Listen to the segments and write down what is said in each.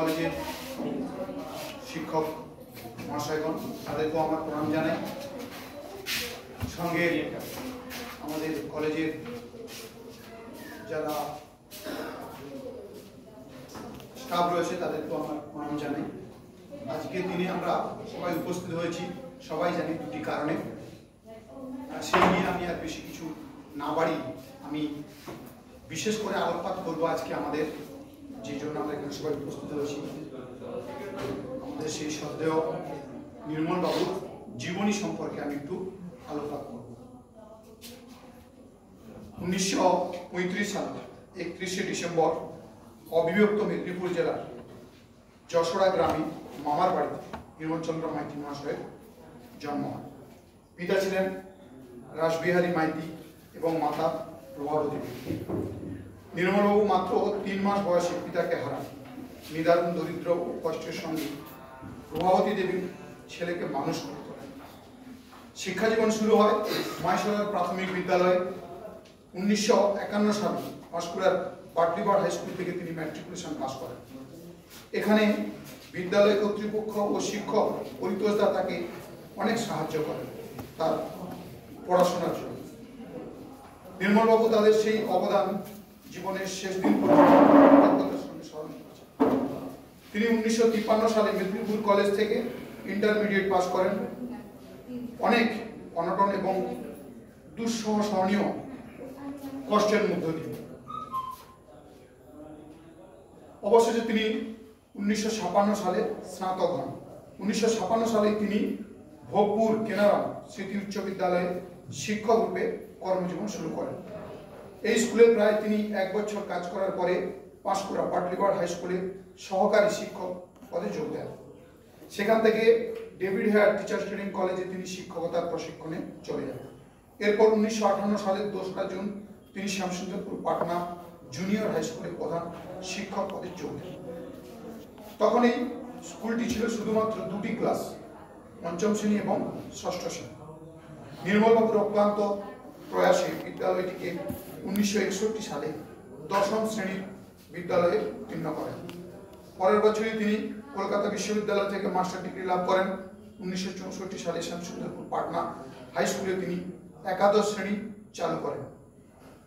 কলেজের শিক্ষক মহাশয়গণ তাদেরকেও আমার প্রণাম জানাই। সঙ্গে আমাদের কলেজের যারা স্টাফ রয়েছে তাদেরকেও আমার প্রণাম জানাই। আজকের দিনে আমরা সবাই উপস্থিত হয়েছি, সবাই জানি দুটি কারণে। সেই নিয়ে আমি আর বেশি কিছু না বাড়ি আমি বিশেষ করে আলোকপাত করবো আজকে আমাদের যে জন্য আমরা এখানে সবাই উপস্থিত হয়েছি, আমাদের সেই শ্রদ্ধেয় নির্মল বাবুর জীবনী সম্পর্কে আমি একটু আলোকপাত করব। 1935 সাল 31শে ডিসেম্বর অবিভক্ত মেদিনীপুর জেলার যশোরা গ্রামে মামার বাড়িতে নির্মলচন্দ্র মাইতি মহাশয়ের জন্ম হয়। পিতা ছিলেন রাসবিহারী মাইতি এবং মাতা প্রভাবতী। নির্মলবাবু মাত্র 3 মাস বয়সে পিতাকে হারান। নিদারুণ দরিদ্র ও কষ্টের সঙ্গে প্রভাবতী দেবী ছেলেকে মানুষ করে তোলেন। শিক্ষা জীবন শুরু হয় মাইসরার প্রাথমিক বিদ্যালয়ে। 1951 সালে পাঁশকুড়ার বাটলিবার হাই স্কুল থেকে তিনি ম্যাট্রিকুলেশন পাস করেন। এখানে বিদ্যালয় কর্তৃপক্ষ ও শিক্ষক পরিতোষ দা তাকে অনেক সাহায্য করেন তার পড়াশোনার জন্য। নির্মলবাবু তাদের সেই অবদান জীবনের শেষ দিন পর্যন্ত সঙ্গে স্মরণ করেছেন। তিনি 1953 সালে মেদিনীপুর কলেজ থেকে ইন্টারমিডিয়েট পাস করেন। অনেক অনটন এবং দুঃসহ সহনীয় কষ্টের মধ্য দিয়ে অবশেষে তিনি 1956 সালে স্নাতক হন। 1956 সালে তিনি ভোগপুর কেনারাম স্মৃতি উচ্চ বিদ্যালয়ে শিক্ষক রূপে কর্মজীবন শুরু করেন। এই স্কুলে প্রায় তিনি 1 বছর কাজ করার পরে পাঁশকুড়া বাটলিবার হাই স্কুলে সহকারী শিক্ষক পদে যোগ দেন। সেখান থেকে ডেভিড হেয়ার টিচার্স ট্রেনিং কলেজে তিনি শিক্ষকতার প্রশিক্ষণে চলে যান। এরপর 1958 সালের 2রা জুন তিনি শ্যামসুন্দরপুর পাটনা জুনিয়র হাই স্কুলে প্রধান শিক্ষক পদে যোগ দেন। তখন এই স্কুলটি ছিল শুধুমাত্র 2টি ক্লাস, 5ম শ্রেণী এবং 6ষ্ঠ শ্রেণী। নির্মলবাবুর অক্লান্ত প্রয়াসে বিদ্যালয়টিকে 1961 সালে 10ম শ্রেণীর বিদ্যালয়ে উত্তীর্ণ করেন। পরের বছরই তিনি কলকাতা বিশ্ববিদ্যালয় থেকে মাস্টার ডিগ্রি লাভ করেন। 1964 সালে শ্যামসুন্দরপুর পাটনা হাই স্কুলে তিনি একাদশ শ্রেণী চালু করেন।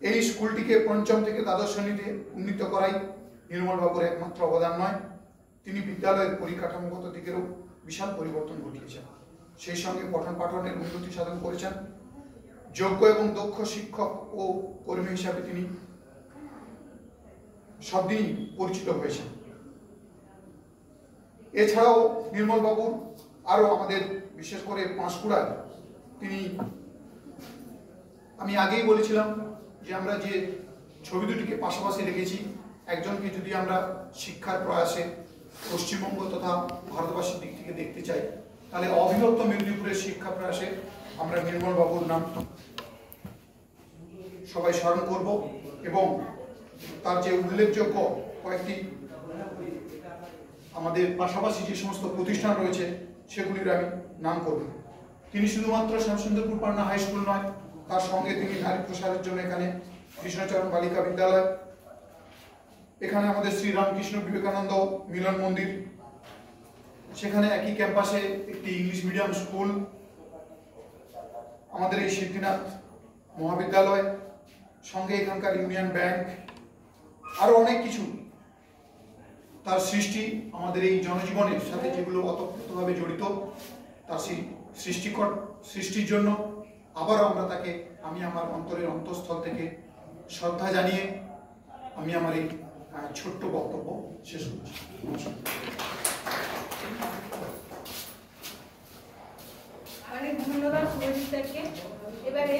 এই স্কুলটিকে 5ম থেকে দ্বাদশ শ্রেণীতে উন্নীত করাই নির্মলবাবুর একমাত্র অবদান নয়, তিনি বিদ্যালয়ের পরিকাঠামোগত দিকেরও বিশাল পরিবর্তন ঘটিয়েছেন। সেই সঙ্গে পঠন পাঠনের উন্নতি সাধন করেছেন। যোগ্য এবং দক্ষ শিক্ষক ও কর্মী হিসাবে তিনি সবদিনই পরিচিত হয়েছেন। এছাড়াও নির্মলবাবুর আরো আমাদের বিশেষ করে পাঁশকুড়ায় তিনি, আমি আগেই বলেছিলাম যে আমরা যে ছবি দুটিকে পাশাপাশি রেখেছি, একজনকে যদি আমরা শিক্ষার প্রয়াসে পশ্চিমবঙ্গ তথা ভারতবাসীর দিক থেকে দেখতে চাই, তাহলে অবিভক্ত মেদিনীপুরের শিক্ষা প্রয়াসে আমরা নির্মলবাবুর নাম সবাই স্মরণ করব এবং তার যে উল্লেখযোগ্য কয়েকটি আমাদের পাশাপাশি যে সমস্ত প্রতিষ্ঠান রয়েছে সেগুলির আমি নাম করব। তিনি শুধুমাত্র শ্যামসুন্দরপুর পাটনা হাই স্কুল নয়, তার সঙ্গে তিনি নারী প্রসারের জন্য এখানে কৃষ্ণচরণ বালিকা বিদ্যালয়, এখানে আমাদের শ্রীরামকৃষ্ণ বিবেকানন্দ মিলন মন্দির, সেখানে একই ক্যাম্পাসে একটি ইংলিশ মিডিয়াম স্কুল, আমাদের এই সিদ্ধিনাথ মহাবিদ্যালয়, সঙ্গে এখানকার ইউনিয়ন ব্যাংক, আরো অনেক কিছু তার সৃষ্টি আমাদের এই জনজীবনের সাথে যেগুলো ওতপ্রোতভাবে জড়িত, তার সেই সৃষ্টির জন্য আবারও আমরা তাকে, আমি আমার অন্তরের অন্তঃস্থল থেকে শ্রদ্ধা জানিয়ে আমি আমার এই ছোট্ট বক্তব্য শেষ করছি। অনেক ধন্যবাদ সুরজিৎ স্যারকে। এবারে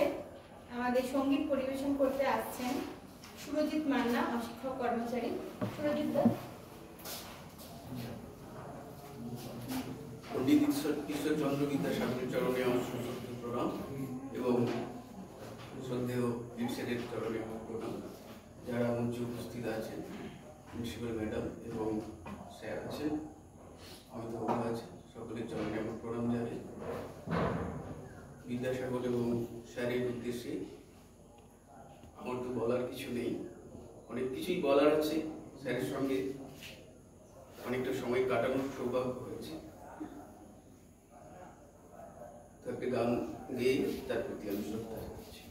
আমাদের সঙ্গীত পরিবেশন করতে আসছেন সুরজিৎ মান্না, অশিক্ষক কর্মচারী। সুরজিৎ দা। পণ্ডিত ঈশ্বরচন্দ্র বিদ্যাসাগরের চরণে আমার সশ্রদ্ধ প্রণাম এবং শ্রদ্ধেয় বীরসেনের চরণে আমার প্রণাম। যারা মঞ্চে উপস্থিত আছেন, প্রিন্সিপাল ম্যাডাম এবং স্যার আছেন, আমি তো বাবা আছেন, সকলের চরণে আমার প্রণাম জানাই। বিদ্যাসাগর এবং স্যারের উদ্দেশ্যে আমার তো বলার কিছু নেই, অনেক কিছুই বলার আছে। স্যারের সঙ্গে অনেকটা সময় কাটানোর সৌভাগ্য হয়েছে। তাকে গান গেয়ে তার প্রতি আমি শ্রদ্ধা জানাচ্ছি।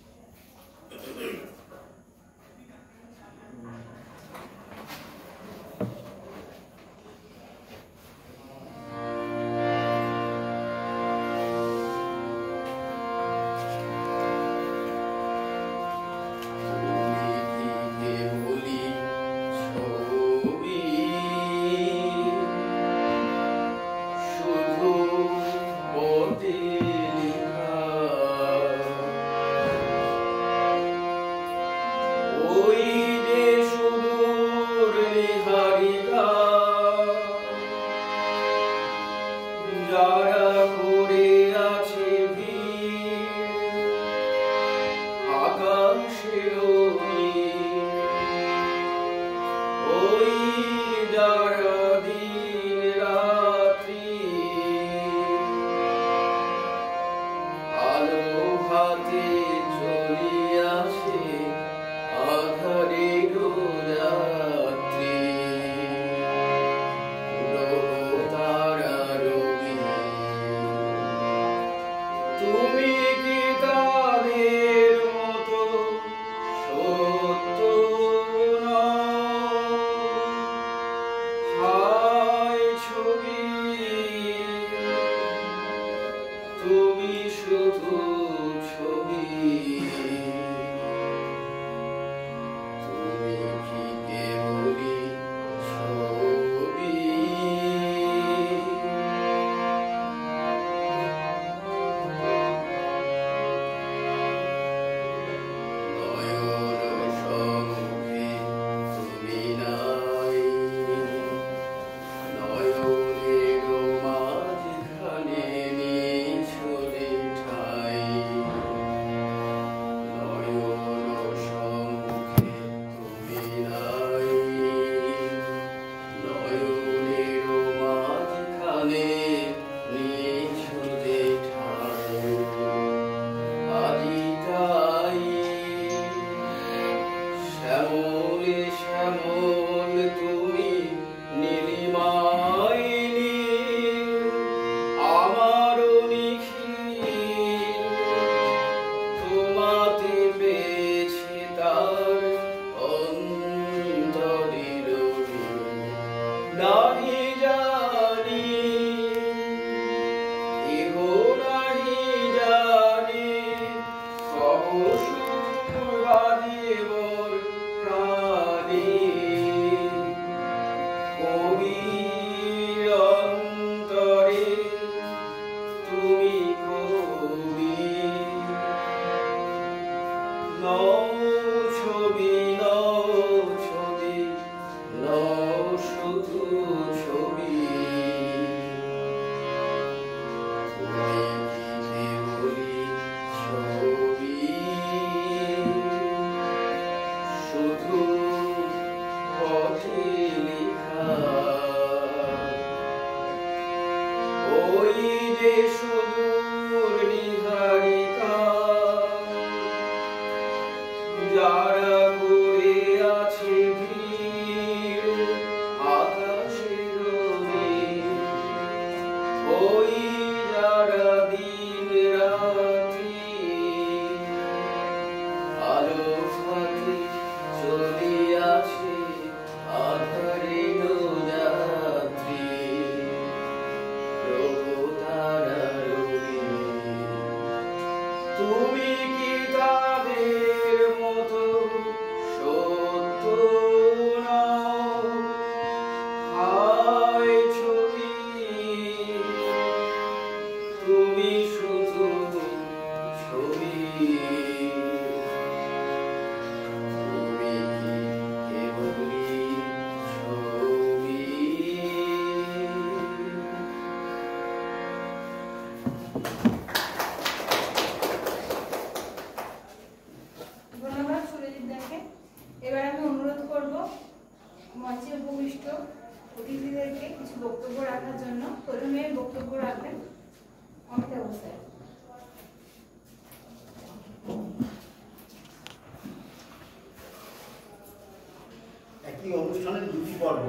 একই অনুষ্ঠানের দুটি পর্ব,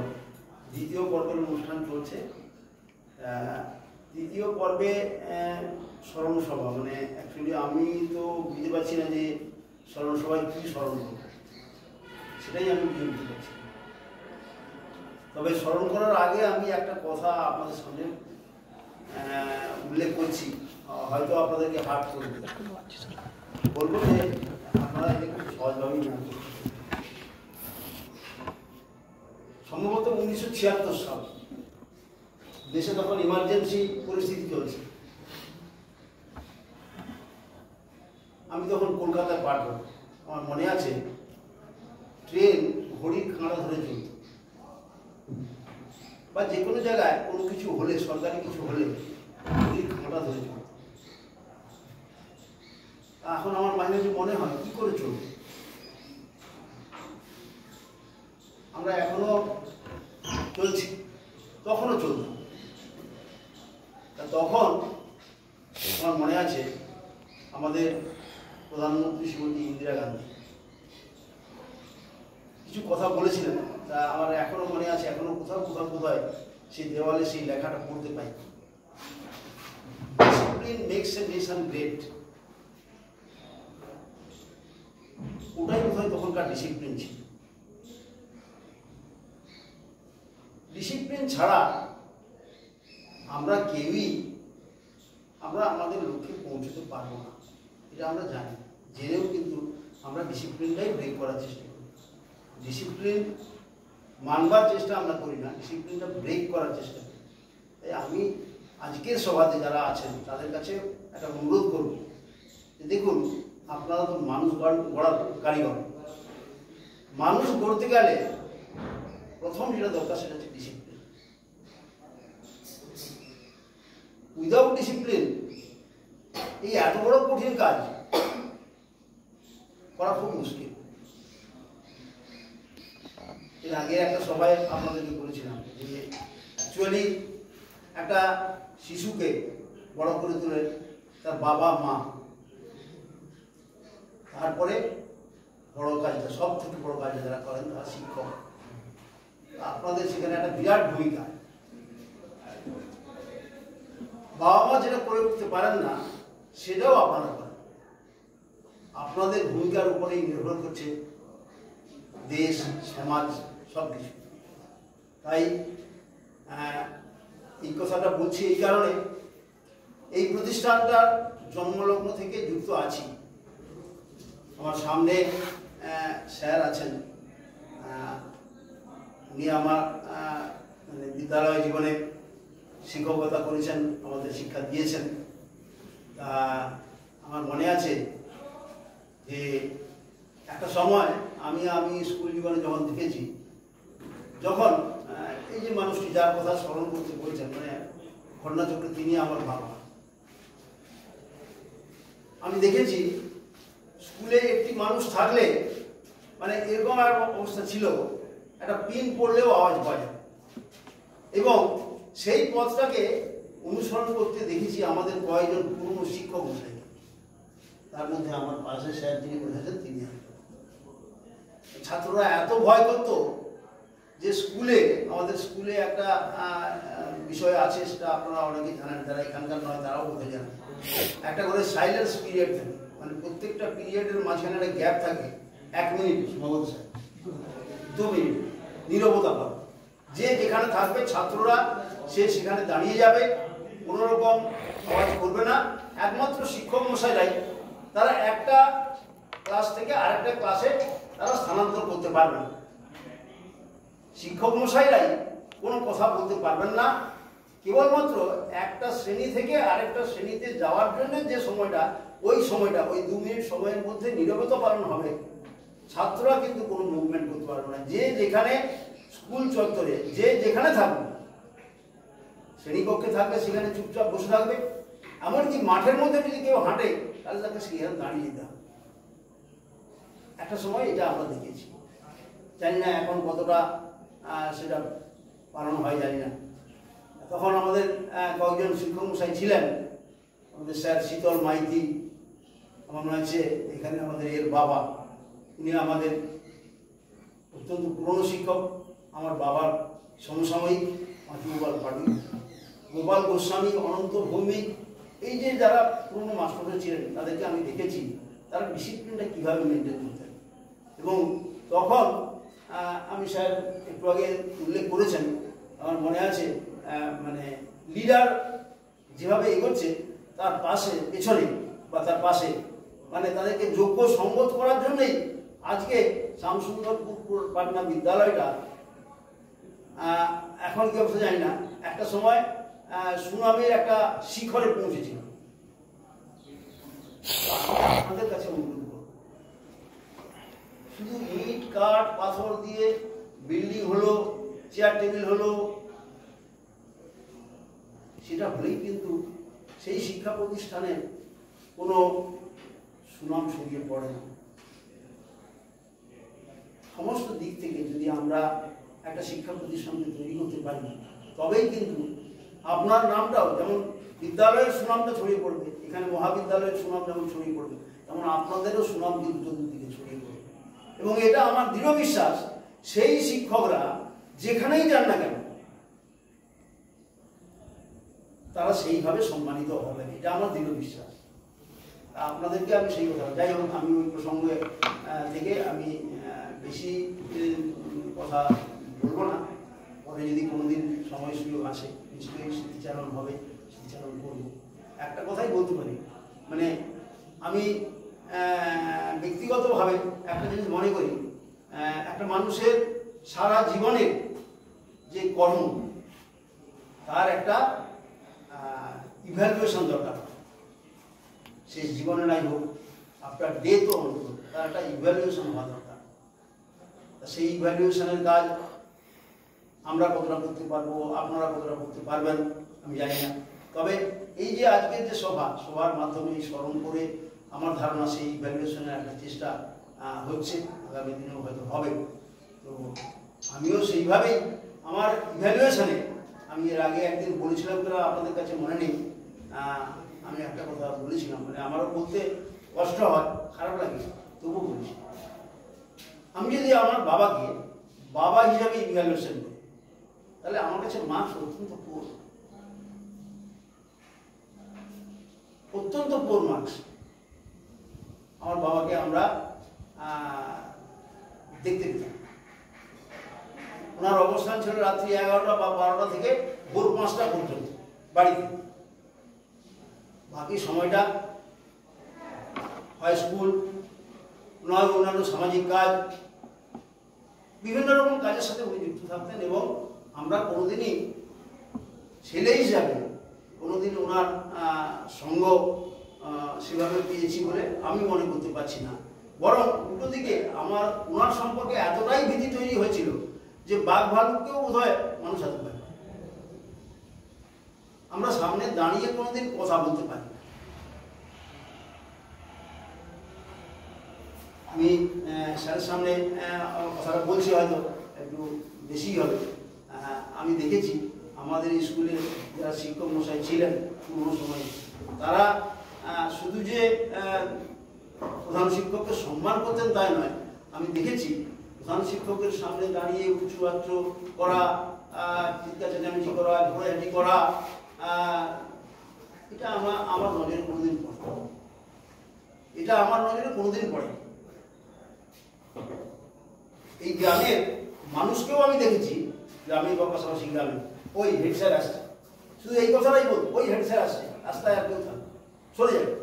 দ্বিতীয় পর্বের অনুষ্ঠান চলছে। তৃতীয় পর্বে স্মরণ সভা, মানে অ্যাকচুয়ালি আমি তো বুঝতে পারছি না যে স্মরণ সভায় কী স্মরণ করব, সেটাই আমি বুঝে উঠতে পারছি। তবে স্মরণ করার আগে আমি একটা কথা আপনাদের সামনে উল্লেখ করছি, হয়তো আপনাদেরকে হার্ট করবে, বলবো যে আপনারা এটা খুব সহজভাবেই না করতে। সম্ভবত 1976 সাল, দেশে তখন ইমার্জেন্সি পরিস্থিতি চলছে। আমি তখন কলকাতায় পাঠাবো, আমার মনে আছে ট্রেন ঘড়ির কাঁটা ধরে চলত, বা যে কোনো জায়গায় কোনো কিছু হলে, সরকারি কিছু হলে ঘড়ির কাঁটা ধরে চলত। এখন আমার মাঝে মাঝে মনে হয় কি করে চলবে। আমরা এখনো চলছি, তখনও চলত। তখন আমার মনে আছে আমাদের প্রধানমন্ত্রী শ্রীমতী ইন্দিরা গান্ধী কিছু কথা বলেছিলেন, তা আমার এখনো মনে আছে, এখনো কোথাও কোথাও কোথায় সেই দেওয়ালে সেই লেখাটা পড়তে পাই, discipline makes a nation great. ওটাই বোধহয় তখনকার ডিসিপ্লিন ছিল। ডিসিপ্লিন ছাড়া আমরা কেউই আমাদের লক্ষ্যে পৌঁছতে পারবো না, এটা আমরা জানি। জেনেও কিন্তু আমরা ডিসিপ্লিনটাই ব্রেক করার চেষ্টা করি। ডিসিপ্লিন মানবার চেষ্টা আমরা করি না, ডিসিপ্লিনটা ব্রেক করার চেষ্টা করি। তাই আমি আজকের সভাতে যারা আছেন তাদের কাছে একটা অনুরোধ করব যে দেখুন, আপনারা তো মানুষ গড়ার কারিগর। মানুষ গড়তে গেলে প্রথম যেটা দরকার সেটা হচ্ছে ডিসিপ্লিন। উইদাউট ডিসিপ্লিন এই এত বড় কঠিন কাজ করা খুব মুশকিল। এর আগে একটা সভায় আপনাদেরকে বলেছিলাম যে অ্যাকচুয়ালি একটা শিশুকে বড় করে তুলে তার বাবা মা, তারপরে বড় কাজটা, সব থেকে বড় কাজটা যারা করেন তারা শিক্ষক। আপনাদের সেখানে একটা বিরাট ভূমিকা। বাবা মা যেটা করে উঠতে পারেন না সেটাও আপনারা করেন। আপনাদের ভূমিকার উপরেই নির্ভর করছে দেশ, সমাজ, সব কিছু। তাই এই কথাটা বলছি এই কারণে, এই প্রতিষ্ঠানটার জন্মলগ্ন থেকে যুক্ত আছি। আমার সামনে স্যার আছেন, উনি আমার মানে বিদ্যালয় জীবনে শিক্ষকতা করেছেন, আমাদের শিক্ষা দিয়েছেন। আমার মনে আছে যে একটা সময় আমি স্কুল জীবনে যখন দেখেছি, যখন এই যে মানুষটি যার কথা স্মরণ করতে বলছেন, মানে ঘটনাচক্রে তিনি আমার বাবা। আমি দেখেছি স্কুলে একটি মানুষ থাকলে মানে এরকম আর অবস্থা ছিল, একটা পিন পড়লেও আওয়াজ পাওয়া যায়। এবং সেই পথটাকে অনুসরণ করতে দেখেছি আমাদের কয়েকজন পুরনো শিক্ষক মশাই, তার মধ্যে আমার পাশে স্যার যিনি বসেছেন তিনি। ছাত্ররা এত ভয় করত যে আমাদের স্কুলে একটা বিষয় আছে, সেটা আপনারা অনেকে জানেন, যারা এখানকার নয় তারাও বোধহয় জানেন। একটা করে সাইলেন্স পিরিয়ড থাকে, মানে প্রত্যেকটা পিরিয়ডের মাঝখানে একটা গ্যাপ থাকে, 1 মিনিট, সম্ভবত স্যার 2 মিনিট নীরবতা পাবে। যে যেখানে থাকবে ছাত্ররা সে সেখানে দাঁড়িয়ে যাবে, কোনো রকম আওয়াজ করবে না। একমাত্র শিক্ষক মশাইরাই তারা একটা ক্লাস থেকে আরেকটা ক্লাসে তারা স্থানান্তর করতে পারবে না। শিক্ষক মশাইরাই কোনো কথা বলতে পারবেন না। কেবলমাত্র একটা শ্রেণী থেকে আরেকটা শ্রেণীতে যাওয়ার জন্য যে সময়টা, ওই 2 মিনিট সময়ের মধ্যে নীরবতা পালন হবে। ছাত্ররা কিন্তু কোনো মুভমেন্ট করতে পারবে না। যে যেখানে স্কুল চত্বরে যে যেখানে থাকবে, শ্রেণীকক্ষে থাকবে সেখানে চুপচাপ বসে থাকবে। এমনকি মাঠের মধ্যে যদি কেউ হাঁটে তাহলে তাকে সেখানে দাঁড়িয়ে যেতে হবে। একটা সময় এটা আমরা দেখেছি, জানি না এখন কতটা সেটা পালন হয় জানি না। তখন আমাদের কয়েকজন শিক্ষক মশাই ছিলেন, আমাদের স্যার শীতল মাইতি, আমার মনে হচ্ছে এখানে আমাদের এর বাবা, উনি আমাদের অত্যন্ত পুরনো শিক্ষক, আমার বাবার সমসাময়িক পাঁচুগোপাল পাড়ুই, গোপাল গোস্বামী, অনন্ত ভৌমিক, এই যে যারা পুরনো মাস্টাররা ছিলেন তাদেরকে আমি দেখেছি তারা ডিসিপ্লিনটা কীভাবে মেনটেন করতেন। এবং তখন আমি স্যার একটু আগে উল্লেখ করেছেন, আমার মনে আছে মানে লিডার যেভাবে এগোচ্ছে তার পাশে পেছনে বা তার পাশে মানে তাদেরকে যোগ্য সঙ্গত করার জন্যই আজকে শ্যামসুন্দরপুর পাটনা বিদ্যালয়টা এখন কি অবস্থা জানি না, একটা সময় সুনামের একটা শিখরে পৌঁছেছিল। আপনাদের কাছে অনুরোধ করব, শুধু ইট কাঠ পাথর দিয়ে বিল্ডিং হলো, চেয়ার টেবিল হলো, সেটা হলেই কিন্তু সেই শিক্ষা প্রতিষ্ঠানের কোনো সুনাম ছড়িয়ে পড়ে না। সমস্ত দিক থেকে যদি আমরা একটা শিক্ষা প্রতিষ্ঠানকে তৈরি করতে পারি তবেই কিন্তু আপনার নামটাও যেমন বিদ্যালয়ের সুনামটা ছড়িয়ে পড়বে, এখানে মহাবিদ্যালয়ের সুনাম যেমন ছড়িয়ে পড়বে তেমন আপনাদেরও সুনাম কিন্তু চতুর্দিকে ছড়িয়ে পড়বে। এবং এটা আমার দৃঢ় বিশ্বাস সেই শিক্ষকরা যেখানেই যান না কেন তারা সেইভাবে সম্মানিত হবেন, এটা আমার দৃঢ় বিশ্বাস। আপনাদেরকে আমি সেই কথা, যাই হোক আমি ওই প্রসঙ্গে থেকে আমি বেশি কথা বলবো না, পরে যদি কোনোদিন সময় সুযোগ আসে নিশ্চয়ই স্মৃতিচারণ হবে, স্মৃতিচারণ করবো। একটা কথাই বলতে পারি, মানে আমি ব্যক্তিগতভাবে একটা জিনিস মনে করি, একটা মানুষের সারা জীবনের যে কর্ম তার একটা ইভ্যালুয়েশন দরকার। শেষ জীবনে নাই হোক, আপনার ডেথও অন্তত তার একটা ইভ্যালুয়েশন হওয়া দরকার। সেই ইভ্যালুয়েশনের কাজ আমরা কতটা করতে পারবো, আপনারা কতটা করতে পারবেন আমি জানি না। তবে এই যে আজকের যে সভার মাধ্যমে স্মরণ করে আমার ধারণা সেই ইভ্যালুয়েশনের একটা চেষ্টা হচ্ছে, আগামী দিনেও হয়তো হবে। তো আমিও সেইভাবেই আমার ইভ্যালুয়েশনে, আমি এর আগে একদিন বলেছিলাম তারা আপনাদের কাছে মনে নেই, আমি একটা কথা বলেছিলাম, মানে আমারও বলতে কষ্ট হয়, খারাপ লাগে, তবুও বলেছি। আমি যদি আমার বাবাকে বাবা হিসাবে ইভ্যালুয়েশন করি তাহলে আমার কাছে মার্কস অত্যন্ত পোর মার্কস। আমার বাবাকে আমরা দেখতে পেতাম, ওনার অবস্থান ছিল রাত্রি 11টা বা 12টা থেকে ভোর 5টা পর্যন্ত বাড়িতে, বাকি সময়টা হয় স্কুল নয় অন্যান্য সামাজিক কাজ, বিভিন্ন রকম কাজের সাথে উনি যুক্ত থাকতেন। এবং আমরা কোনোদিনই ছেলে হিসাবে কোনোদিন ওনার সঙ্গ সেভাবে পেয়েছি বলে আমি মনে করতে পারছি না। বরং উল্টো দিকে আমার ওনার সম্পর্কে এতটাই ভীতি তৈরি হয়েছিল যে বাঘ ভালুককেও বোধ হয় মানুষ হতে পারে, আমরা সামনে দাঁড়িয়ে কোনোদিন কথা বলতে পারি। আমি স্যারের সামনে কথাটা বলছি, হয়তো একটু বেশি হবে। আমি দেখেছি আমাদের স্কুলে যারা শিক্ষক মশাই ছিলেন পুরোনো সময়ে, তারা শুধু যে প্রধান শিক্ষককে সম্মান করতেন তাই নয়, আমি দেখেছি প্রধান শিক্ষকের সামনে দাঁড়িয়ে উঁচু আচ্চ করা, চিৎকার চেঁচামেচি করা, ঘোরাঘাটি করা, এটা আমার নজরে কোনোদিন পড়ে, এটা আমার নজরে কোনোদিন পড়ে। এই গ্রামের মানুষকেও আমি দেখেছি, গ্রামে বা পাশাপাশি গ্রামে, ওই হেড স্যার আসছে, শুধু এই কথাটাই বল, ওই হেড স্যার আসছে, রাস্তায় আর কেউ থাকবে সরে যাবে।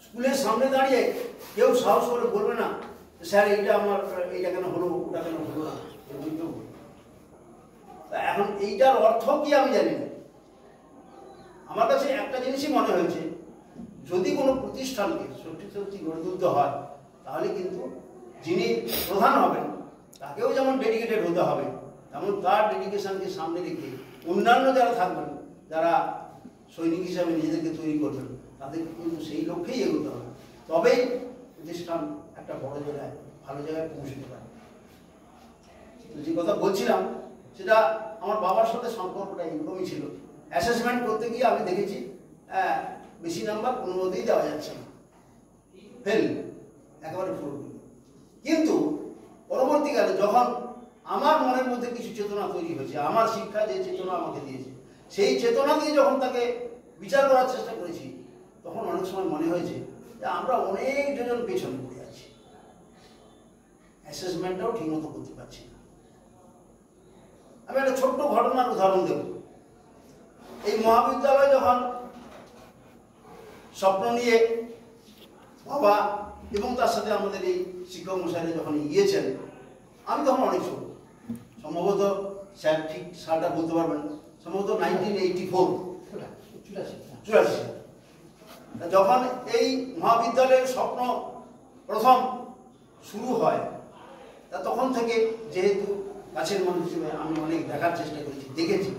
স্কুলের সামনে দাঁড়িয়ে কেউ সাহস করে বলবে না স্যার এইটা আমার, এইটা কেন হলো, ওটা কেন হলো না, এরকম কেউ। এখন এইটার অর্থ কি আমি জানি না। আমার কাছে একটা জিনিসই মনে হয়েছে, যদি কোনো প্রতিষ্ঠানকে সত্যি সত্যি গড়ে তুলতে হয় তাহলে কিন্তু যিনি প্রধান হবেন তাকেও যেমন ডেডিকেটেড হতে হবে, তেমন তার ডেডিকেশনকে সামনে রেখে অন্যান্য যারা থাকবেন, যারা সৈনিক হিসাবে নিজেদেরকে তৈরি করবেন, তাদেরকে কিন্তু সেই লক্ষ্যেই এগোতে হবে। তবেই প্রতিষ্ঠান একটা বড় জায়গায়, ভালো জায়গায় পৌঁছতে পারে। যে কথা বলছিলাম সেটা আমার বাবার সাথে সম্পর্কটা এরকমই ছিল। অ্যাসেসমেন্ট করতে গিয়ে আমি দেখেছি বেশি নাম্বার কোনো মতেই দেওয়া যাচ্ছে না, ফেল, একেবারে ফুল। কিন্তু পরবর্তীকালে যখন আমার মনের মধ্যে কিছু চেতনা তৈরি হয়েছে, আমার শিক্ষা যে চেতনা আমাকে দিয়েছে, সেই চেতনা দিয়ে যখন তাকে বিচার করার চেষ্টা করেছি, তখন অনেক সময় মনে হয়েছে যে আমরা অনেক জন পেছনে পড়ে আছি, অ্যাসেসমেন্টটাও ঠিকমতো করতে পারছি না। আমি একটা ছোট্ট ঘটনার উদাহরণ দেব। এই মহাবিদ্যালয় যখন স্বপ্ন নিয়ে বাবা এবং তার সাথে আমাদের এই শিক্ষক মশাইরা যখন গিয়েছেন, আমি তখন অনেক ছোট, সম্ভবত স্যার ঠিক সালটা বলতে পারবেন, সম্ভবত 1984 যখন এই মহাবিদ্যালয়ের স্বপ্ন প্রথম শুরু হয়, তা তখন থেকে যেহেতু কাছের মানুষ হিসেবে আমি অনেক দেখার চেষ্টা করেছি, দেখেছি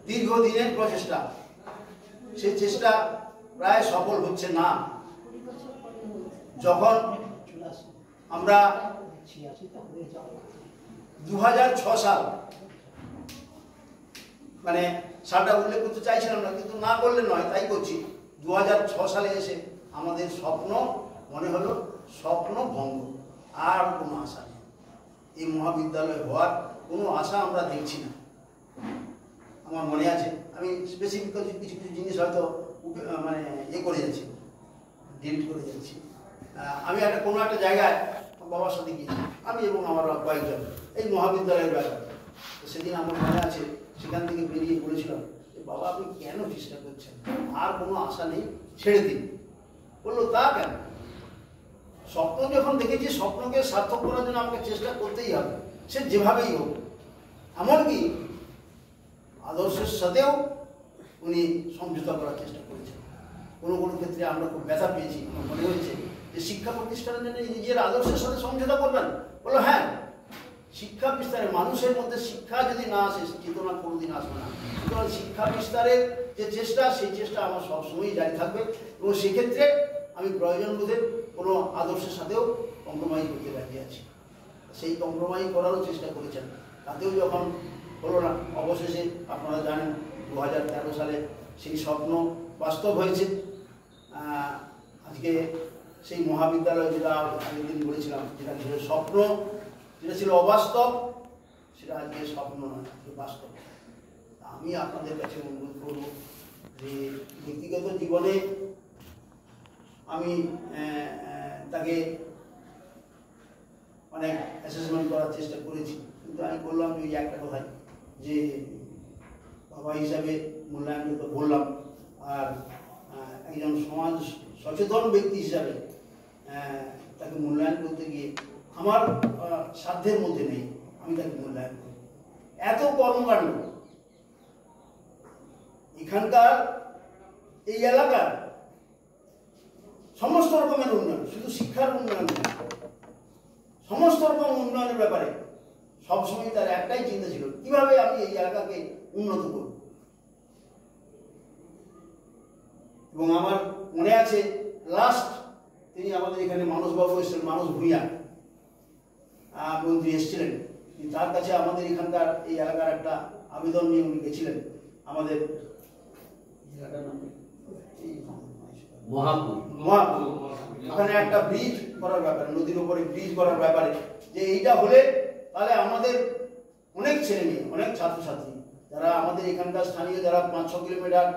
দীর্ঘদিনের প্রচেষ্টা, সেই চেষ্টা প্রায় সফল হচ্ছে না। যখন আমরা 2006 সাল, মানে সালটা উল্লেখ করতে চাইছিলাম না, কিন্তু না করলে নয়, তাই করছি, 2006 সালে এসে আমাদের স্বপ্ন মনে হলো স্বপ্ন ভঙ্গ, আর কোনো আশা নেই, এই মহাবিদ্যালয় হওয়ার কোনো আশা আমরা দেখছি না। আমার মনে আছে, আমি স্পেসিফিক কিছু কিছু জিনিস হয়তো মানে করে যাচ্ছি, ডিলিট করে যাচ্ছি। আমি কোনো একটা জায়গায় বাবার সাথে গিয়েছি, আমি এবং আমার কয়েকজন, এই মহাবিদ্যালয়ের ব্যাপারে। সেদিন আমার মনে আছে, সেখান থেকে বেরিয়ে বলেছিলাম যে বাবা আপনি কেন চেষ্টা করছেন, আর কোনো আশা নেই, ছেড়ে দিন। বললো তা কেন? স্বপ্ন যখন দেখেছি, স্বপ্নকে সার্থক করার জন্য আমাকে চেষ্টা করতেই হবে, সে যেভাবেই হোক। এমনকি আদর্শের সাথেও উনি সমঝোতা করার চেষ্টা করেছেন। কোনো কোনো ক্ষেত্রে আমরা খুব ব্যথা পেয়েছি, আমার মনে হয়েছে যে শিক্ষা প্রতিষ্ঠানের জন্য নিজের আদর্শের সাথে সমঝোতা করবেন। বললো হ্যাঁ, শিক্ষা বিস্তারে মানুষের মধ্যে শিক্ষা যদি না আসে, চেতনা কোনোদিন আসবে না। সুতরাং শিক্ষা বিস্তারের যে চেষ্টা, সেই চেষ্টা আমার সবসময়ই জারি থাকবে, এবং সেক্ষেত্রে আমি প্রয়োজন বোধে কোনো আদর্শের সাথেও কম্প্রোমাইজ করতে রাজি আছি। সেই কম্প্রোমাইজ করারও চেষ্টা করেছেন, তাতেও যখন হলো না, অবশেষে আপনারা জানেন 2013 সালে সেই স্বপ্ন বাস্তব হয়েছে। আজকে সেই মহাবিদ্যালয়, যেটা আগের দিন বলেছিলাম, যেটা ছিল স্বপ্ন, যেটা ছিল অবাস্তব, সেটা আজকে স্বপ্ন নয়, বাস্তব। আমি আপনাদের কাছে অনুরোধ করব যে ব্যক্তিগত জীবনে আমি তাকে অনেক অ্যাসেসমেন্ট করার চেষ্টা করেছি, কিন্তু আমি বললাম যে ওই একটা কথাই, যে বাবা হিসাবে মূল্যায়ন তো বললাম, আর একজন সমাজ সচেতন ব্যক্তি হিসাবে তাকে মূল্যায়ন করতে গিয়ে আমার সাধ্যের মধ্যে নেই, আমি তাকে মূল্যায়ন করি। এত কর্মকাণ্ড এখানকার, এই এলাকার সমস্ত রকমের উন্নয়ন, শুধু শিক্ষার উন্নয়ন না, সমস্ত রকম উন্নয়নের ব্যাপারে সবসময় তার একটাই চিন্তা ছিল, কিভাবে আমি এই এলাকাকে উন্নত করব। এবং আমার মনে আছে লাস্ট তিনি আমাদের এখানে মানসবাবু এসেছিলেন, মানস ভূঁইয়া মন্ত্রী এসেছিলেন, তার কাছে আমাদের এখানকার এই এলাকার একটা আবেদন নিয়ে উনি গেছিলেন। আমাদের ওখানে একটা ব্রিজ করার ব্যাপারে, নদীর উপরে ব্রিজ করার ব্যাপারে, যে এইটা হলে তাহলে আমাদের অনেক ছেলে মেয়ে, অনেক ছাত্রছাত্রী যারা আমাদের এখানকার স্থানীয়, যারা 5-6 কিলোমিটার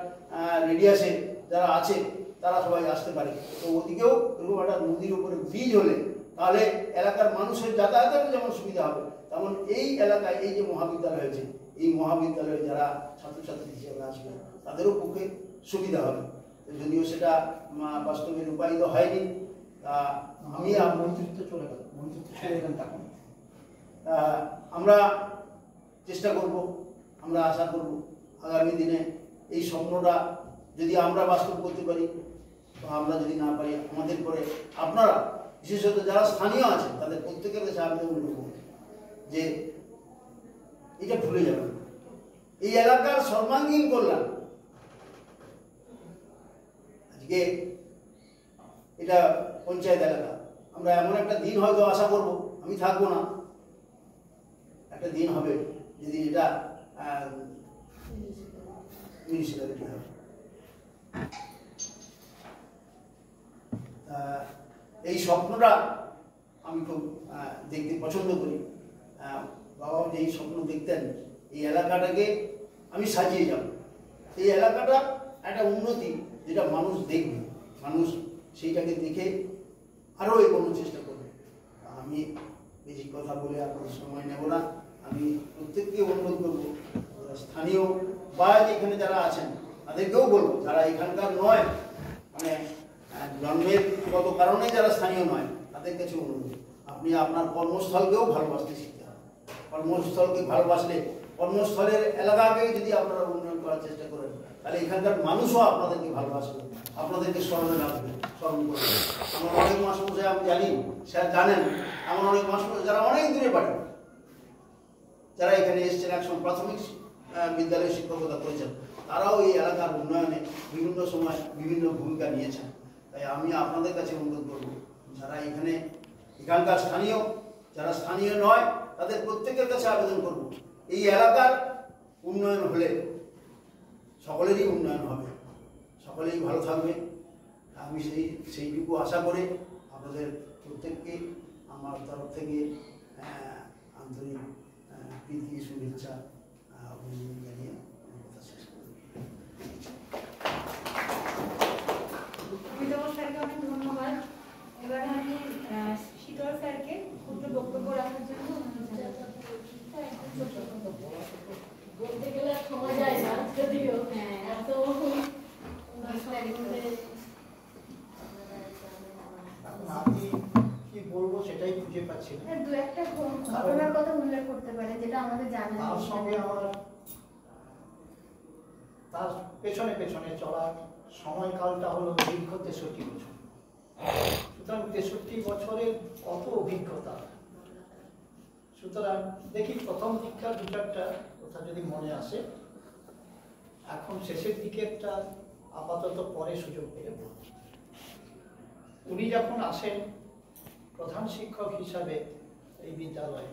রেডিয়াসে যারা আছে, তারা সবাই আসতে পারে। তো ওদিকেও এরকম একটা নদীর উপরে ব্রিজ হলে তাহলে এলাকার মানুষের যাতায়াতেরও যেমন সুবিধা হবে, তেমন এই এলাকায় এই যে মহাবিদ্যালয় হয়েছে, এই মহাবিদ্যালয়ে যারা ছাত্রছাত্রী হিসেবে আসবে তাদেরও পক্ষে সুবিধা হবে। যদিও সেটা বাস্তবে রূপায়িত হয়নি, আমি মন্ত্রিত্ব চলে গেল, তখন আমরা চেষ্টা করব, আমরা আশা করব আগামী দিনে এই স্বপ্নটা যদি আমরা বাস্তব করতে পারি, তো আমরা যদি না পারি, আমাদের পরে আপনারা, বিশেষত যারা স্থানীয় আছেন, তাদের প্রত্যেকের কাছে আবেদন করব যে এটা ভুলে যাবেন। এই এলাকার সর্বাঙ্গীন কল্যাণ, আজকে এটা পঞ্চায়েত এলাকা, আমরা এমন একটা দিন হয়তো আশা করব, আমি থাকবো না, একটা দিন হবে যদি এটা মিউনিসিপ্যালিটি হবে। এই স্বপ্নটা আমি খুব দেখতে পছন্দ করি। বাবাও যেই স্বপ্ন দেখতেন এই এলাকাটাকে আমি সাজিয়ে যাব, এই এলাকাটা একটা উন্নতি যেটা মানুষ দেখবে, মানুষ সেইটাকে দেখে আরও এগোনোর চেষ্টা করবে। আমি বেশি কথা বলে আপনার সময় নেব না, আমি প্রত্যেককে অনুরোধ করবো স্থানীয় বা এখানে যারা আছেন তাদেরকেও বলবো যারা এখানকার নয়, মানে জন্মের গত কারণে যারা স্থানীয় নয় তাদের কাছে অনুরোধ, আপনি আপনার কর্মস্থলকেও ভালোবাসতে শিখতে হবে। কর্মস্থলকে ভালোবাসলে কর্মস্থলের এলাকাকে যদি আপনারা উন্নয়ন করার চেষ্টা করেন তাহলে এখানকার মানুষও আপনাদেরকে ভালোবাসবে, আপনাদেরকে স্মরণে রাখবে, স্মরণ করবে। আমার অনেক মাস্টারমশাই আমি জানি, স্যার জানেন, আমার অনেক মাস্টারমশাই যারা অনেক দূরে পারে, যারা এখানে এসেছেন একসময় প্রাথমিক বিদ্যালয়ে শিক্ষকতা করেছেন, তারাও এই এলাকার উন্নয়নে বিভিন্ন সময় বিভিন্ন ভূমিকা নিয়েছেন। তাই আমি আপনাদের কাছে অনুরোধ করব, যারা এখানে এখানকার স্থানীয়, যারা স্থানীয় নয় তাদের প্রত্যেকের কাছে আবেদন করব, এই এলাকার উন্নয়ন হলে সকলেরই উন্নয়ন হবে, সকলেই ভালো থাকবে। আমি সেইটুকু আশা করে আপনাদের প্রত্যেককে আমার তরফ থেকে আন্তরিক প্রীতি শুভেচ্ছা অভিনন্দন জানিয়ে কথা শেষ করি। স্যারকে অনেক ধন্যবাদ। এবার আমি শীতল স্যারকে ছোট্ট বক্তব্য রাখার জন্য বলতে গেলে সময় যায় না, যদিও এত আমি কি বলবো সেটাই খুঁজে পাচ্ছি না। দু একটা ঘটনার কথা উল্লেখ করতে পারে যেটা আমাদের জানা নেই। তার সঙ্গে আমার তার পেছনে পেছনে চলার সময়কালটা হলো দীর্ঘ 63 বছর। সুতরাং 63 বছরের কত অভিজ্ঞতা। সুতরাং দেখি প্রথম দীক্ষার দু চারটা কথা যদি মনে আসে, এখন শেষের দিকেরটা আপাতত পরে সুযোগ পেলে বলব। উনি যখন আসেন প্রধান শিক্ষক হিসাবে এই বিদ্যালয়ে,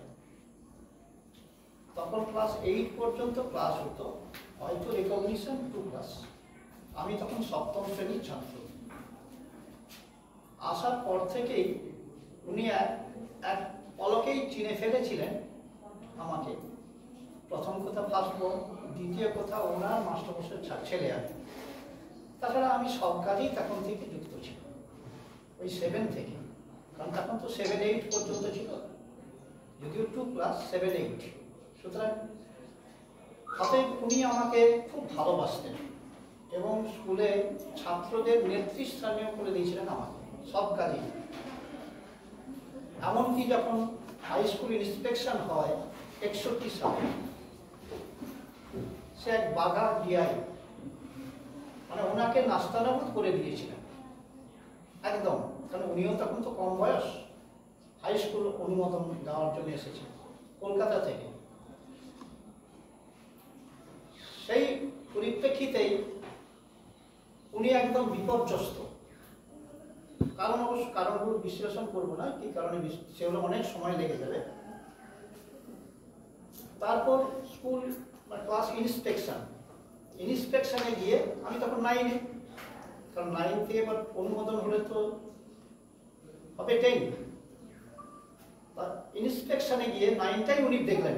তখন ক্লাস 8 পর্যন্ত ক্লাস হতো, হয়তো রেকগনিশন 2 ক্লাস। আমি তখন 7ম শ্রেণীর ছাত্র। আসার পর থেকেই উনি এক পলকেই চিনে ফেলেছিলেন আমাকে। প্রথম কথা ফার্স্ট বোর্ড, দ্বিতীয় কথা ওনার মাস্টারমশাইয়ের ছেলে আর তাছাড়া আমি সব কাজেই তখন থেকে যুক্ত ছিল, ওই 7 থেকে, কারণ তখন তো 7-8 পর্যন্ত ছিল, যদিও 2 ক্লাস 7-8। সুতরাং অতএব উনি আমাকে খুব ভালোবাসতেন এবং স্কুলে ছাত্রদের নেতৃস্থানীয় করে দিয়েছিলেন আমাকে সব কাজেই। এমনকি যখন হাই স্কুল ইন্সপেকশন হয় 61 সালে, সে এক বাঘা ডিআই, মানে ওনাকে নাস্তানাবুদ করে দিয়েছিলেন একদম, কারণ উনিও তখন তো কম বয়স, হাই স্কুল অনুমোদন দেওয়ার জন্য এসেছেন কলকাতা থেকে। সেই পরিপ্রেক্ষিতেই উনি একদম বিপর্যস্ত, কারণ অবশ্য কারণগুলো বিশ্লেষণ করবো না, কি কারণে সেগুলো অনেক সময় লেগে যাবে। তারপর স্কুল ক্লাস ইন্সপেকশনে গিয়ে আমি তখন 9-এ, কারণ 9 থেকে এবার অনুমোদন হলে তো হবে 10। ইন্সপেকশনে গিয়ে 9টাই উনি দেখলেন।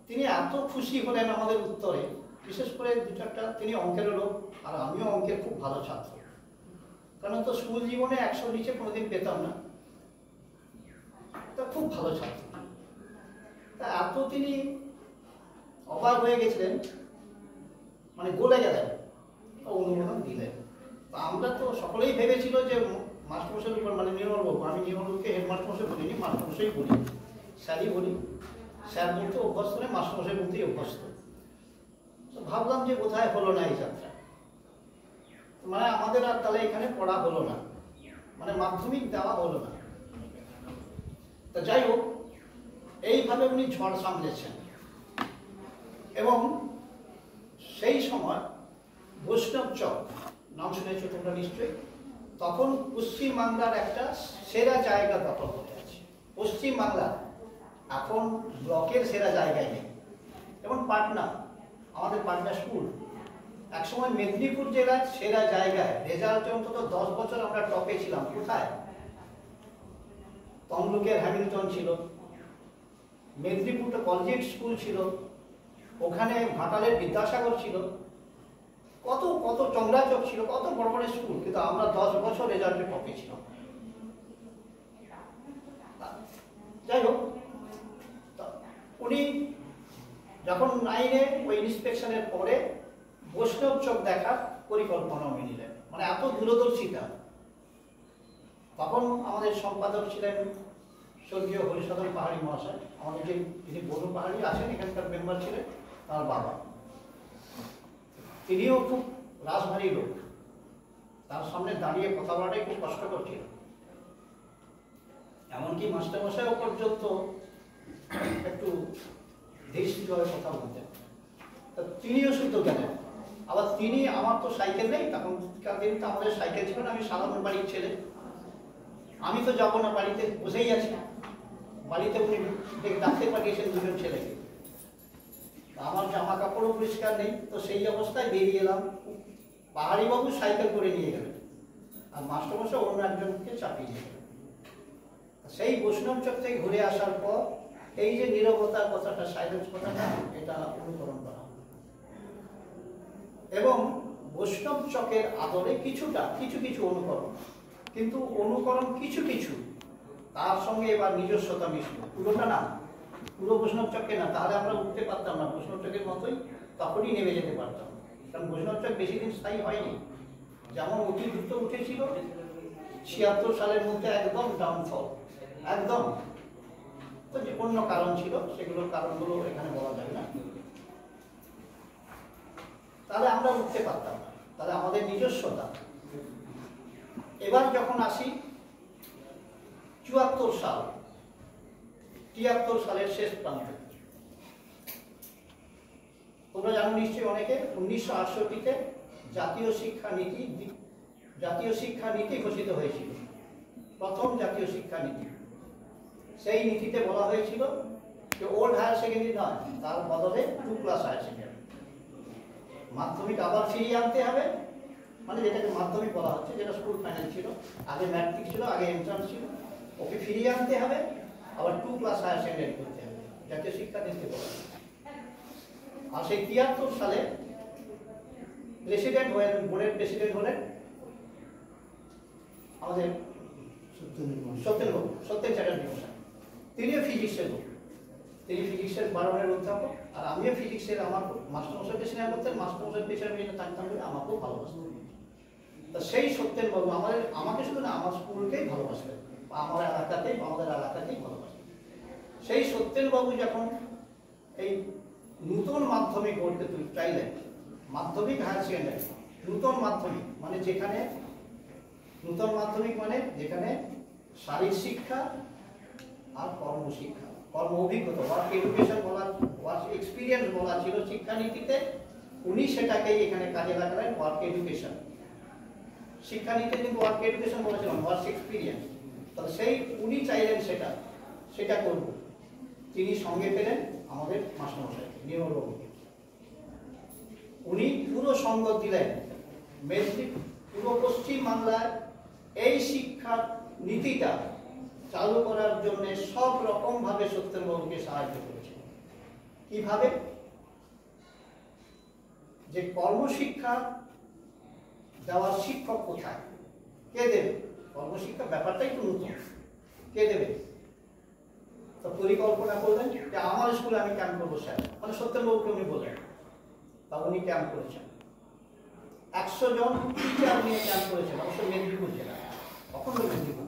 তিনি এত খুশি হলেন আমাদের উত্তরে, বিশেষ করে দু চারটা, তিনি অঙ্কের লোক আর আমিও অঙ্কের খুব ভালো ছাত্র, কারণ তো স্কুল জীবনে 100 নিচে কোনোদিন পেতাম না, তা খুব ভালো ছাত্র। তা এত তিনি অবাক হয়ে গেছিলেন, মানে গলে গেলেন, অনুমোদন দিলেন। তা আমরা তো সকলেই ভেবেছিল যে মাস্টারমশাইয়ের উপর, মানে নির্মলবাবু, আমি নির্মলবাবুকে হেডমাস্টারমশাই বলিনি, মাস্টারমশাই বলি, স্যারই বলি, স্যার বলতে অভ্যস্ত নয়, মাস্টারমশাই বলতেই অভ্যস্ত। তো ভাবলাম যে বোধহয় হলো না এই যাত্রা, মানে আমাদের আর তাহলে এখানে পড়া হলো না, মানে মাধ্যমিক দেওয়া হলো না। তা যাই হোক, এইভাবে উনি ঝড় সামলেছেন। এবং সেই সময় বৈষ্ণব চক নাম শুনেছো তোমরা নিশ্চয়ই, তখন পশ্চিমবাংলার একটা সেরা জায়গা দখল করে আছে। পশ্চিমবাংলা এখন ব্লকের সেরা জায়গায় নেই। এবং পাটনা, আমাদের পাটনা স্কুল একসময় মেদিনীপুর জেলার সেরা জায়গায়, রেজাল্টে অন্তত 10 বছর আমরা টপে ছিলাম। কোথায়? তমলুকের হ্যামিল্টন ছিল, মেদিনীপুরটা কলেজিয়েট স্কুল ছিল, ওখানে ঘাটালের বিদ্যাসাগর ছিল, কত কত চন্দ্রাচক ছিল, কত বড় বড় স্কুল, কিন্তু আমরা 10 বছর রেজাল্টে টপে ছিলাম। যাই হোক, উনি যখন 9-এ ওই ইন্সপেকশনের পরে বৈষ্ণব চক দেখার পরিকল্পনা উনি নিলেন, মানে এত দূরদর্শিতা। তখন আমাদের সম্পাদক ছিলেন স্বর্গীয় হরিসদন পাহাড়ি মহাশয়, আমাদের যিনি বনু পাহাড়ি আছেন এখানকার মেম্বার ছিলেন, তার বাবা। তিনিও খুব রাজভারী লোক, তার সামনে দাঁড়িয়ে কথা বলাটাই খুব কষ্টকর ছিল। এমনকি মাস্টারমশাইও পর্যন্ত একটু ধীরস্থিরভাবে কথা বলতেন। তা তিনিও শুদ্ধ গেলেন। আবার তিনি, আমার তো সাইকেল নেই, তখনকার দিন তো আমাদের সাইকেল ছিল না, আমি সাধারণ বাড়ির ছেলে, আমি তো যাবো না, বাড়িতে বসেই আছি। বাড়িতে উনি ডাকতে পাঠিয়েছেন 2জন ছেলেকে, আমার জামা কাপড়ও পরিষ্কার নেই, তো সেই অবস্থায় বেরিয়ে এলাম। পাহাড়ি বাবু সাইকেল করে নিয়ে গেলেন, আর মাস্টারমশাই অন্য একজনকে চাপিয়ে নিয়ে গেলেন। সেই বৈষ্ণব চক থেকে ঘুরে আসার পর এই যে নীরবতার কথাটা, সাইলেন্স কথাটা, এটা অনুকরণ করা এবং বৈষ্ণব চকের আদলে কিছু কিছু অনুকরণ, কিন্তু অনুকরণ কিছু কিছু, তার সঙ্গে এবার নিজস্বতা মিশলো। পুরোটা না, পুরো বৈষ্ণব চককে না, তাহলে আমরা উঠতে পারতাম না, বৈষ্ণব চকের মতোই তখনই নেমে যেতে পারতাম। কারণ বৈষ্ণব চক বেশি দিন স্থায়ী হয়নি, যেমন অতি দ্রুত উঠেছিল 76 সালের মধ্যে একদম ডাউনফল, একদম। তো যে অন্য কারণ ছিল, সেগুলোর কারণগুলো এখানে বলা যায় না। তাহলে আমরা উঠতে পারতাম না, তাহলে আমাদের নিজস্বতা। এবার যখন আসি 74 সাল, 73 সালের শেষ প্রান্তে, তোমরা জানো নিশ্চয়ই অনেকে, 1968-তে জাতীয় শিক্ষানীতি ঘোষিত হয়েছিল, প্রথম জাতীয় শিক্ষানীতি। সেই নীতিতে বলা হয়েছিল যে ওল্ড হায়ার সেকেন্ডারি নয়, তার বদলে 2 ক্লাস হায়ার সেকেন্ডারি, মাধ্যমিক আবার ফিরিয়ে আনতে হবে, মানে যেটাকে মাধ্যমিক বলা হচ্ছে, যেটা স্কুল ফাইনাল ছিল, আগে ম্যাট্রিক ছিল, আগে এন্ট্রান্স ছিল, ওকে ফিরিয়ে আনতে হবে, আবার 2 ক্লাস হায়ার সেকেন্ডারি করতে হবে, জাতীয় শিক্ষানীতি বলা হয়। আর সেই 73 সালে প্রেসিডেন্ট হলেন, বোর্ডের প্রেসিডেন্ট হলেন আমাদের সত্যেন চ্যাটার্জি মশাই। তিনিও ফিজিক্সের লোক, তিনি ফিজিক্সের 12 অধ্যাপক, আর আমিও ফিজিক্সের, আমার মাস্টারমশাইকে স্নেহ করতেন, মাস্টারমশাই পেছনে পেছনে থাকতাম বলে আমাকেও ভালোবাসতেন। তা সেই সত্যেন বাবু আমাকে শুধু না, আমার স্কুলকেই ভালোবাসতেন, আমাদের এলাকাতেই ভালোবাসতেন। সেই সত্যেন বাবু যখন এই নূতন মাধ্যমিক গড়তে চাইলেন, মাধ্যমিক হায়ার সেকেন্ডারি, নূতন মাধ্যমিক মানে যেখানে, নূতন মাধ্যমিক মানে যেখানে শারীরিক শিক্ষা আর কর্মশিক্ষা, কর্ম অভিজ্ঞতা, ওয়ার্ক এডুকেশন বলা, ওয়ার্ক এক্সপিরিয়েন্স বলা ছিল শিক্ষানীতিতে, উনি সেটাকেই এখানে কাজে লাগালেন, ওয়ার্ক এডুকেশন। শিক্ষানীতিতে কিন্তু ওয়ার্ক এডুকেশন বলেছিলাম, ওয়ার্ক এক্সপিরিয়েন্স, তাহলে সেই উনি চাইলেন সেটা করব। তিনি সঙ্গে পেলেন আমাদের মাস্টারমশাই নির্মল বাবুকে, উনি পুরো সঙ্গ দিলেন। পুরো পশ্চিম বাংলায় এই শিক্ষার নীতিটা চালু করার জন্য সব রকম ভাবে সত্যেন বাবুকে সাহায্য করেছে। কিভাবে? যে কর্মশিক্ষা দেওয়ার শিক্ষক কোথায়, কে দেবে? কর্মশিক্ষা ব্যাপারটাই তো নতুন, কে দেবে? তো পরিকল্পনা করলেন যে আমার স্কুলে আমি ক্যাম্প করবো স্যার, মানে সত্যেন বাবুকে উনি বললেন। তা উনি ক্যাম্প করেছেন, 100 জন টিচার নিয়ে ক্যাম্প করেছেন, অবশ্য মেদিনীপুর জেলা, অখণ্ড মেদিনীপুর,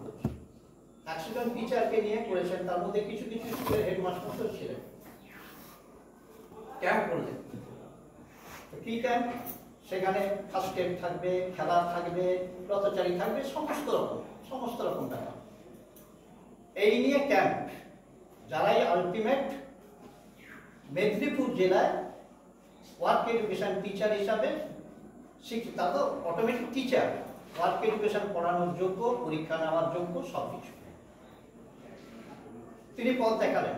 100 জন টিচারকে নিয়ে করেছেন। তার মধ্যে কিছু কিছু স্কুলের হেডমাস্টার ছিলেন। ক্যাম্প করলেন, কি ক্যাম্প? সেখানে ফার্স্ট এড থাকবে, খেলা থাকবে, রথচারী থাকবে, সমস্ত রকম ব্যাপার। এই নিয়ে ক্যাম্প, যারাই আলটিমেট মেদিনীপুর জেলায় ওয়ার্ক এডুকেশন টিচার হিসাবে শিক্ষিত, তা তো অটোমেটিক টিচার, ওয়ার্ক এডুকেশন পড়ানোর যোগ্য, পরীক্ষা নেওয়ার যোগ্য, সব কিছু। তিনি পথ দেখালেন।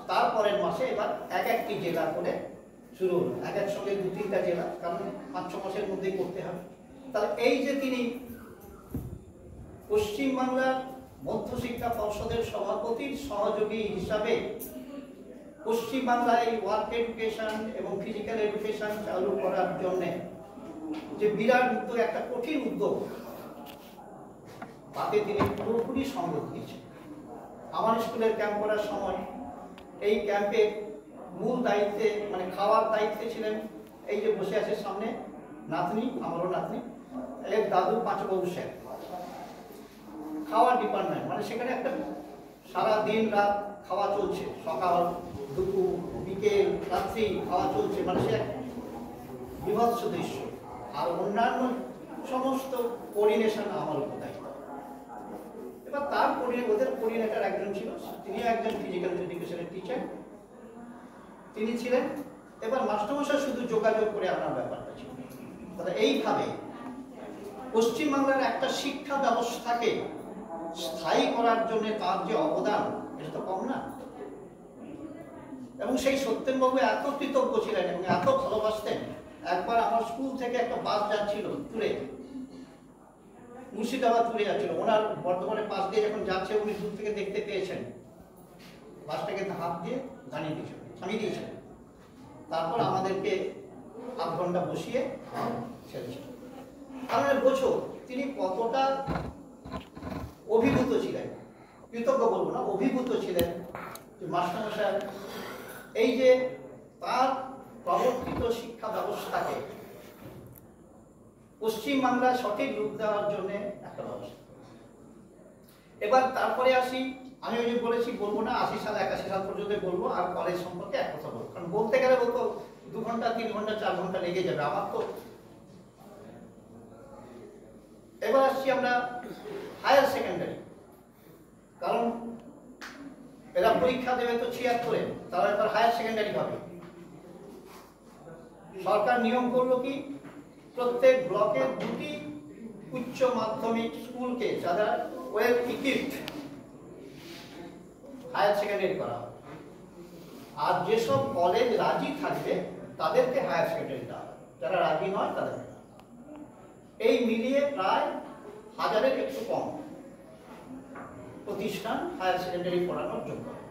তারপরের মাসে এবার একটি জেলা করে শুরু হলো, একসঙ্গে 2-3টা জেলা, কারণ 5-6 মাসের মধ্যেই করতে হবে। তাহলে এই যে তিনি পশ্চিমবাংলার মধ্যশিক্ষা পর্ষদের সভাপতির সহযোগী হিসাবে পশ্চিমবাংলায় ওয়ার্ক এডুকেশন এবং ফিজিক্যাল এডুকেশন চালু করার জন্য যে বিরাট উদ্যোগ, একটা কঠিন উদ্যোগ, তাতে তিনি পুরোপুরি সঙ্গ দিয়েছেন। আমার স্কুলের ক্যাম্প করার সময় এই ক্যাম্পে মূল দায়িত্বে মানে খাওয়ার দায়িত্বে ছিলেন এই যে বসে আছে সামনে নাতনি, আমারও নাতনি, এর দাদু পাঁচবাবু স্যার। খাওয়ার ডিপার্টমেন্ট মানে সেখানে একটা সারা দিন রাত খাওয়া চলছে, সকাল দুপুর বিকেল রাত্রি খাওয়া চলছে, মানে সে বিভৎস দৃশ্য। আর অন্যান্য সমস্ত কোঅর্ডিনেশন আমার উপর দায়িত্ব। এবার তার ওদের কোঅর্ডিনেটর একজন ছিল, তিনি একজন ফিজিক্যাল এডুকেশনের টিচার তিনি ছিলেন। এবার মাস্টারমশাই শুধু যোগাযোগ করে আনার ব্যাপারটা ছিল। তাহলে এইভাবে পশ্চিমবাংলার একটা শিক্ষা ব্যবস্থাকে স্থায়ী করার জন্য তার যে অবদান, এটা তো কম না। এবং সেই সত্যেনবাবু এত কৃতজ্ঞ ছিলেন এবং এত ভালোবাসতেন। একবার আমার স্কুল থেকে একটা বাস যাচ্ছিল ট্যুরে, মুর্শিদাবাদ ট্যুরে যাচ্ছিল, ওনার বর্ধমানের পাশ দিয়ে যখন যাচ্ছে উনি দূর থেকে দেখতে পেয়েছেন, বাসটাকে হাত দিয়ে থামিয়ে দিয়েছেন। তারপর আমাদেরকে আধ ঘন্টা বসিয়ে ছেড়েছেন। তাহলে বোঝো তিনি কতটা অভিভূত ছিলেন, কৃতজ্ঞ বলবো না, অভিভূত ছিলেন যে মাস্টারমশাই এই যে তার প্রবর্তিত শিক্ষা ব্যবস্থাকে পশ্চিমবাংলায় সঠিক রূপ দেওয়ার জন্য একটা ব্যবস্থা। এবার তারপরে আসি, আমি ওই যে বলেছি বলবো না 80 সাল 81 সাল পর্যন্ত বলবো, আর কলেজ সম্পর্কে এক কথা বলবো, কারণ বলতে গেলে বলতো 2 ঘন্টা 3 ঘন্টা 4 ঘন্টা লেগে যাবে আমার তো। এবার আসছি আমরা হায়ার সেকেন্ডারি, কারণ এরা পরীক্ষা দেবে তো 76-এ, তারা এবার হায়ার সেকেন্ডারি হবে। সরকার নিয়ম করলো কি, প্রত্যেক ব্লকে 2টি উচ্চ মাধ্যমিক স্কুলকে যারা ওয়েল ইকুইপড হায়ার সেকেন্ডারি করা হবে, আর যেসব কলেজ রাজি থাকবে তাদেরকে হায়ার সেকেন্ডারি দেওয়া হবে, যারা রাজি নয় তাদেরকে। এই মিলিয়ে প্রায় 1000-এর একটু কম প্রতিষ্ঠান হায়ার সেকেন্ডারি পড়ানোর জন্য।